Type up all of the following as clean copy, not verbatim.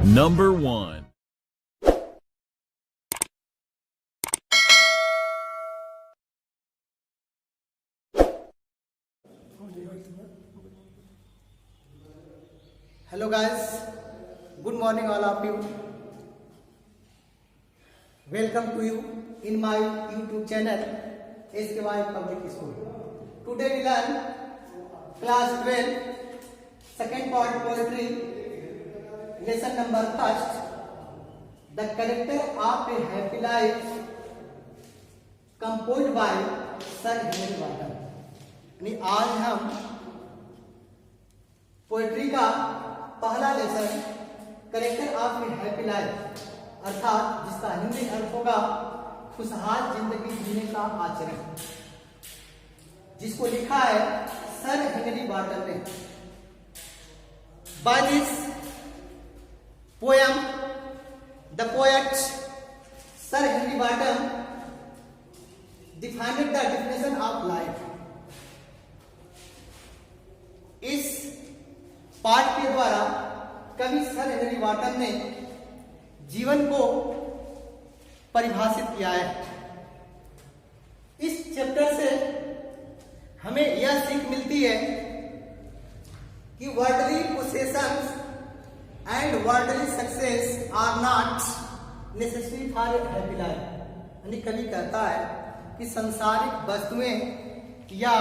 Number 1. Hello guys, good morning all of you. Welcome to you in my YouTube channel SKY Public School. Today we learn class 12 second part poetry lesson number 1. The character of a happy life composed by Sir Henry Wharton. यानी आज हम poetry का पहला lesson character of a happy life अर्थात जिसका हिंदी अर्थ होगा खुशहाल जिंदगी जीने का आचरण, जिसको लिखा है सर हेनरी वार्टन ने. By this poem the poet sir Henry Wharton defined the definition of life. इस पाठ के द्वारा कवि सर हेनरी वार्टन ने जीवन को परिभाषित किया है. इस चैप्टर से हमें यह सीख मिलती है कि worldly possessions and worldly success are not necessary for a happy life. यानी कवि कहता है कि सांसारिक वस्तुएं या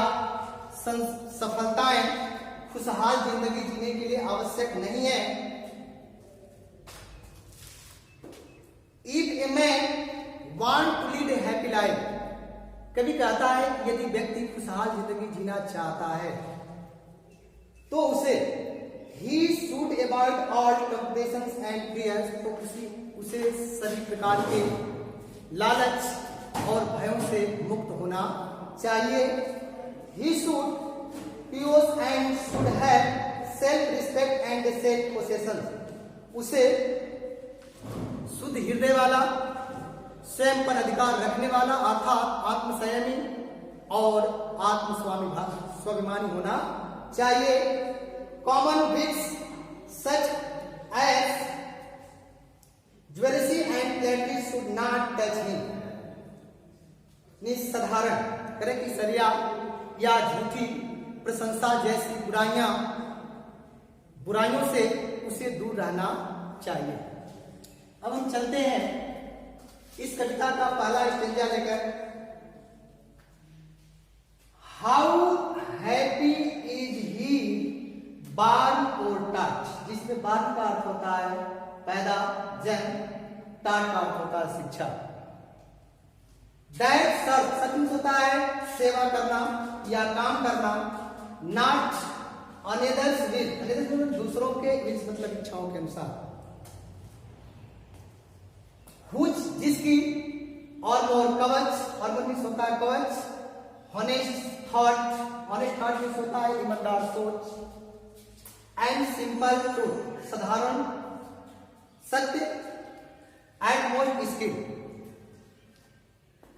सफलताएं खुशहाल जिंदगी जीने के लिए आवश्यक नहीं है. If a man want to lead a happy life, कभी कहता है यदि व्यक्ति खुशहाल जिंदगी जीना चाहता है तो उसे ही should avoid all temptations and fears, तो उसे सभी प्रकार के लालच और भयों से मुक्त होना चाहिए. He should Pure and should have self-respect and self-possession. उसे शुद्ध हृदय वाला, स्वयं पर अधिकार रखने वाला अर्थात आत्मसंयमी और स्वाभिमानी होना चाहिए. Common whims such as jealousy and flattery should not touch him. निस्साधारण करे की सरिया या झूठी प्रशंसा जैसी बुराइयों से उसे दूर रहना चाहिए. अब हम चलते हैं इस कविता का पहला स्टेंजा लेकर. हाउ हैप्पी इज ही बार्न और टच, जिसमें बार्न का अर्थ होता है पैदा जन्म, टाट का अर्थ होता है शिक्षा. दैट सर्व सचमुच होता है सेवा करना या काम करना. नॉट अनदर्स विल, अनदर्स दूसरों के विल मतलब इच्छाओं के अनुसार. हुच जिसकी, और मोर कवच, और मोर होता है कवच. Honest thought, honest thought means होता है ईमानदार सोच. एंड सिंपल ट्रूथ, साधारण सत्य. एट मोस्ट स्किल,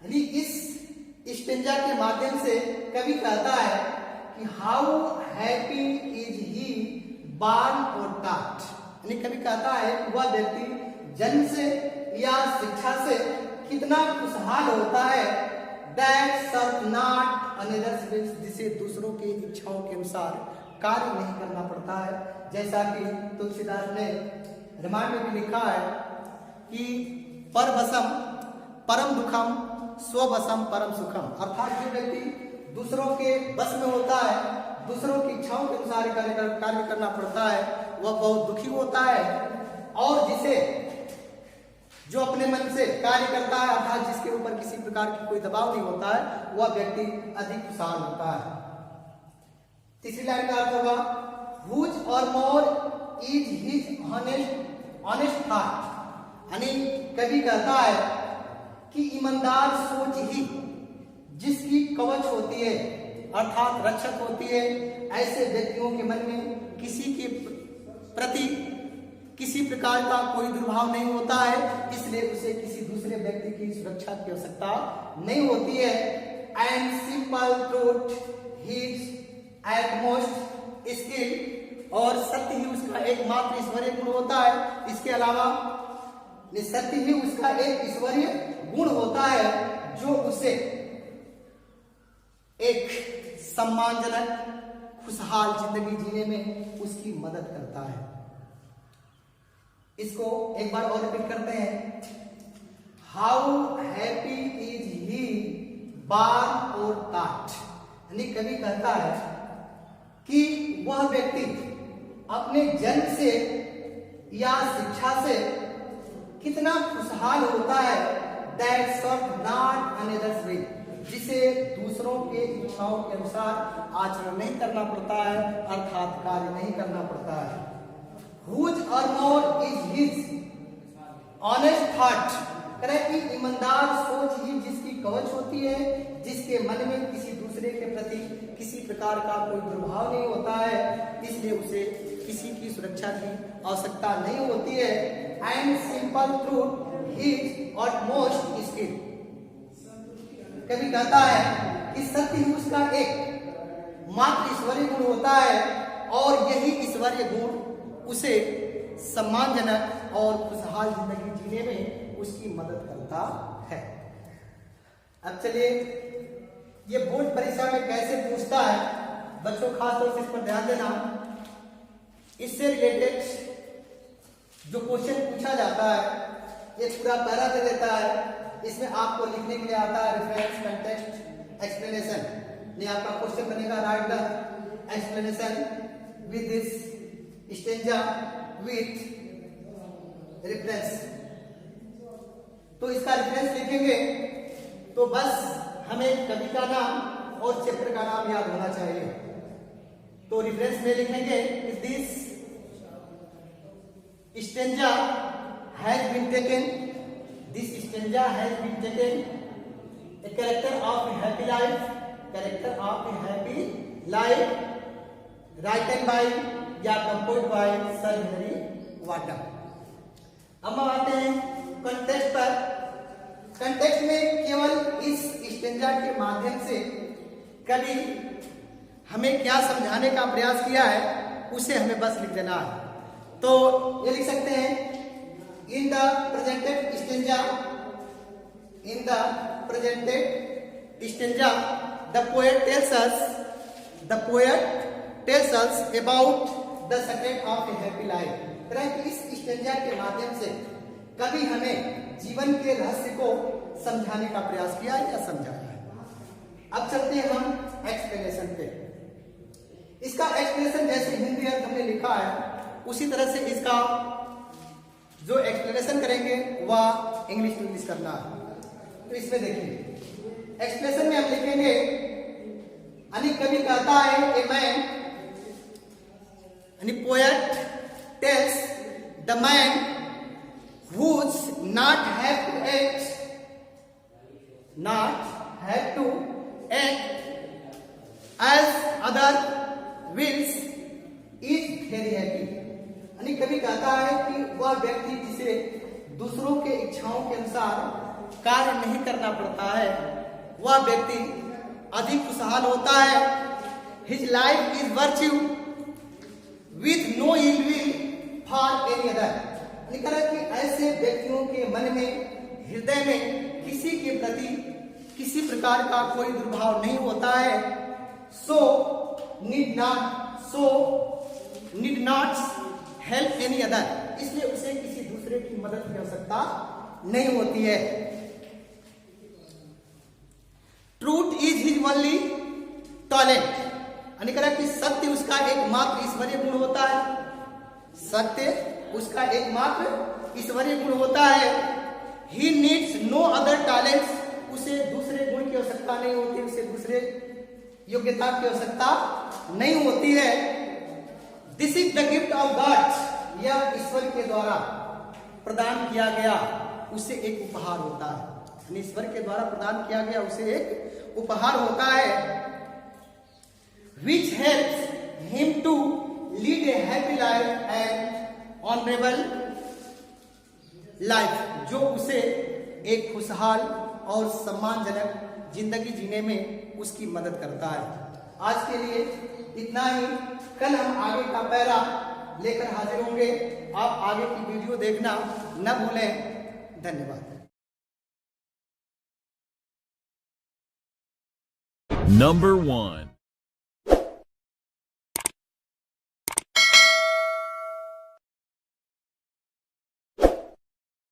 यानी इस स्टेंजा के माध्यम से कवि कहता है कि हाउ हैप्पी इज ही बार्न और टॉट, यानी कवि कहता है कि वह व्यक्ति जन्म से या शिक्षा से कितना खुशहाल होता है. That serve not another's will, जिसे दूसरों की इच्छाओं के अनुसार कार्य नहीं करना पड़ता है. जैसा कि तुलसीदास ने रामायण में भी लिखा है कि परवशम परम दुखम स्ववशम परम सुखम, अर्थात जो व्यक्ति दूसरों के बस में होता है, दूसरों की इच्छाओं के अनुसार कार्य करना पड़ता है, वह बहुत दुखी होता है. और जिसे जो अपने मन से कार्य करता है अर्थात जिसके ऊपर किसी प्रकार की कोई दबाव नहीं होता है, वह व्यक्ति अधिक खुशहाल होता है. तीसरी लाइन का अर्थ होगा हुज और more is his honest thought, यानी कवि कहता है कि ईमानदार सोच ही जिसकी कवच होती है अर्थात रक्षक होती है. ऐसे व्यक्तियों के मन में किसी के प्रति किसी प्रकार का कोई दुर्भाव नहीं होता है, इसलिए उसे किसी दूसरे व्यक्ति की सुरक्षा की आवश्यकता नहीं होती है. And simple truth his at most skill, और सत्य ही उसका एकमात्र ईश्वरीय गुण होता है। इसके अलावा सत्य ही उसका एक ईश्वरीय गुण होता है जो उसे एक सम्मानजनक खुशहाल जिंदगी जीने में उसकी मदद करता है। इसको एक बार और रिपीट करते हैं। हाउ हैप्पी इज ही बार्न और टॉट। यानी कवि कहता है कि वह व्यक्ति अपने जन्म से या शिक्षा से कितना खुशहाल होता है। दैट सर्व नॉट अनदर्स वे, जिसे दूसरों के इच्छाओं के अनुसार आचरण नहीं करना पड़ता है, अर्थात कार्य नहीं करना पड़ता है। Whose armour is his honest thought. करें कि ईमानदार सोच ही जिसकी कवच होती है, जिसके मन में किसी दूसरे के प्रति किसी प्रकार का कोई दुर्भाव नहीं होता है, इसलिए उसे किसी की सुरक्षा की आवश्यकता नहीं होती है। And simple truth is utmost skill. कभी कहता है कि सत्य ही उसका एक मात्र ईश्वरीय गुण होता है और यही ईश्वरीय गुण उसे सम्मानजनक और खुशहाल जिंदगी जीने में उसकी मदद करता है। अब चलिए ये बोर्ड परीक्षा में कैसे पूछता है, बच्चों खास तौर से इस पर ध्यान देना। इससे रिलेटेड जो क्वेश्चन पूछा जाता है ये पूरा पैरा दे देता है। इसमें आपको लिखने के लिए आता है रेफरेंस, कंटेक्स्ट, एक्सप्लेनेशन। नहीं, आपका क्वेश्चन बनेगा right the explanation with this stanza with reference. तो इसका रेफरेंस लिखेंगे तो बस हमें कवि का नाम और चैप्टर का नाम याद होना चाहिए। तो रेफरेंस में लिखेंगे this stanza has been taken, this stanza has been taken a character of a happy life, character of a happy life written by या composed by sir Henry Wotton. अब हम आते हैं कंटेक्स्ट पर। कंटेक्स्ट में केवल इस स्टेंजा के माध्यम से कवि हमें क्या समझाने का प्रयास किया है उसे हमें बस लिख देना है। तो ये लिख सकते हैं in the presented stanza, in the presented stanza the poet tells us about the secret of a happy life. तरह की इस स्टेंजा के माध्यम से कभी हमें जीवन के रहस्य को समझाने का प्रयास किया है या समझाया है। अब चलते हैं हम एक्सप्लेनेशन पे। इसका एक्सप्लेनेशन जैसे हिंदी अर्थ हमने लिखा है उसी तरह से इसका जो एक्सप्लेनेशन करेंगे वह इंग्लिश टू इंग्लिश करना है। तो इसमें देखिए एक्सप्लेनेशन में हम लिखेंगे कवि कहता है a man, poet tells the man who's not have to act as other wills is very happy। यानी कभी कहता है कि वह व्यक्ति जिसे दूसरों के इच्छाओं के अनुसार कार्य नहीं करना पड़ता है वह व्यक्ति अधिक खुशहाल होता है। His life is virtue with no ill will for any other। लिखा है कि ऐसे व्यक्तियों के मन में, हृदय में किसी के प्रति किसी प्रकार का कोई दुर्भाव नहीं होता है। So need not help any other, इसलिए उसे किसी दूसरे की मदद की आवश्यकता नहीं होती है। Truth is his only talent, यानी कह कि सत्य उसका एकमात्र ईश्वरीय गुण होता है। सत्य उसका एकमात्र ईश्वरीय गुण होता है। He needs no other talents, उसे दूसरे गुण की आवश्यकता नहीं होती, उसे दूसरे योग्यता की आवश्यकता नहीं होती है। This is the gift of God, यह ईश्वर के द्वारा प्रदान किया गया उसे एक उपहार होता है। ईश्वर के द्वारा प्रदान किया गया उसे एक उपहार होता है। Which helps him to lead a happy life and honourable life, जो उसे एक खुशहाल और सम्मानजनक जिंदगी जीने में उसकी मदद करता है। आज के लिए इतना ही। कल हम आगे का पैरा लेकर हाजिर होंगे। आप आगे की वीडियो देखना न भूलें। धन्यवाद। Number 1.